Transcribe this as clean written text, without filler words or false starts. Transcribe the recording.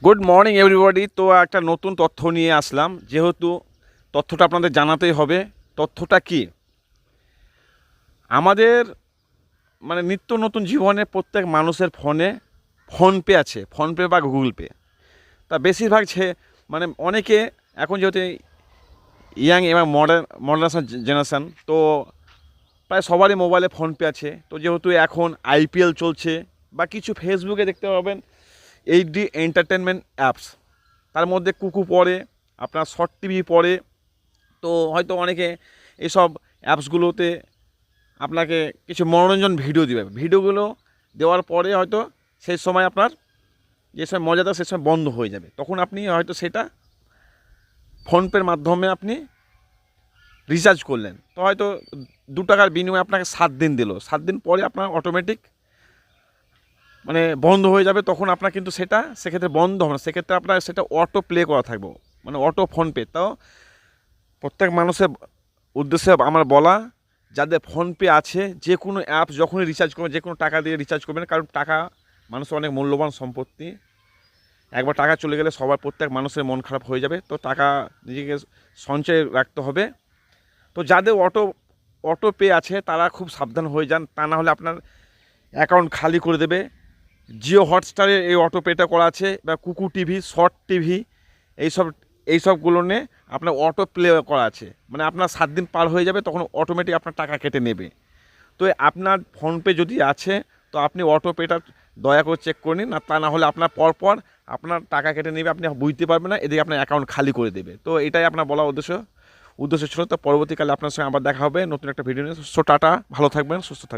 Good morning everybody. তো একটা নতুন তথ্য নিয়ে আসলাম, যেহেতু তথ্যটা আপনাদের জানাতেই হবে। তথ্যটা কি? আমাদের নিত্য নতুন জীবনে প্রত্যেক মানুষের ফোনে ফোনপে আছে, ফোনপে বা গুগল পে। তা বেশিরভাগ অনেকে এখন যেহেতু ইয়াং এবং মডার্ন জেনারেশান, তো প্রায় সবারই মোবাইলে ফোনপে আছে। তো যেহেতু এখন আইপিএল চলছে বা কিছু ফেসবুকে দেখতে পাবেন এইচডি এন্টারটেনমেন্ট অ্যাপস, তার মধ্যে কুকু পড়ে, আপনার শর্ট টিভি পড়ে। তো হয়তো অনেকে এইসব অ্যাপসগুলোতে আপনাকে কিছু মনোরঞ্জন ভিডিও দেবে। ভিডিওগুলো দেওয়ার পরে হয়তো সেই সময় আপনার যে সময় মজাদার সে সময় বন্ধ হয়ে যাবে। তখন আপনি হয়তো সেটা ফোনপের মাধ্যমে আপনি রিচার্জ করলেন। তো হয়তো 2 টাকার বিনিময়ে আপনাকে 7 দিন দিল, 7 দিন পরে আপনার অটোমেটিক বন্ধ হয়ে যাবে। তখন আপনার কিন্তু সেটা সেক্ষেত্রে বন্ধ হবে না, সেক্ষেত্রে আপনার সেটা অটো প্লে করা থাকবে, অটো ফোনপে। তাও প্রত্যেক মানুষের উদ্দেশ্যে আমার বলা, যাদের ফোনপে আছে যে কোনো অ্যাপ যখনই রিচার্জ করবেন, যে কোনো টাকা দিয়ে রিচার্জ করবেন, কারণ টাকা মানুষের অনেক মূল্যবান সম্পত্তি। একবার টাকা চলে গেলে সবার প্রত্যেক মানুষের মন খারাপ হয়ে যাবে। তো টাকা নিজেকে সঞ্চয় রাখতে হবে। তো যাদের অটো পে আছে তারা খুব সাবধান হয়ে যান, তা না হলে আপনার অ্যাকাউন্ট খালি করে দেবে। জিও হটস্টারে এই অটো পেটা করা আছে, বা কুকু টিভি, শর্ট টিভি, এইসবগুলো নিয়ে আপনার অটো প্লে করা আছে। আপনার 7 দিন পার হয়ে যাবে, তখন অটোমেটিক আপনার টাকা কেটে নেবে। তো আপনার ফোনপে যদি আছে, তো আপনি অটো পেটা দয়া করে চেক করে নিন, আর তা না হলে আপনার পরপর আপনার টাকা কেটে নেবে, আপনি বুঝতে পারবেন না, এদিকে আপনার অ্যাকাউন্ট খালি করে দেবে। তো এটাই আপনার বলা উদ্দেশ্য ছিল। তো পরবর্তীকালে আপনার সঙ্গে আবার দেখা হবে নতুন একটা ভিডিও নিয়ে। সো টাটা, ভালো থাকবেন, সুস্থ থাকবেন।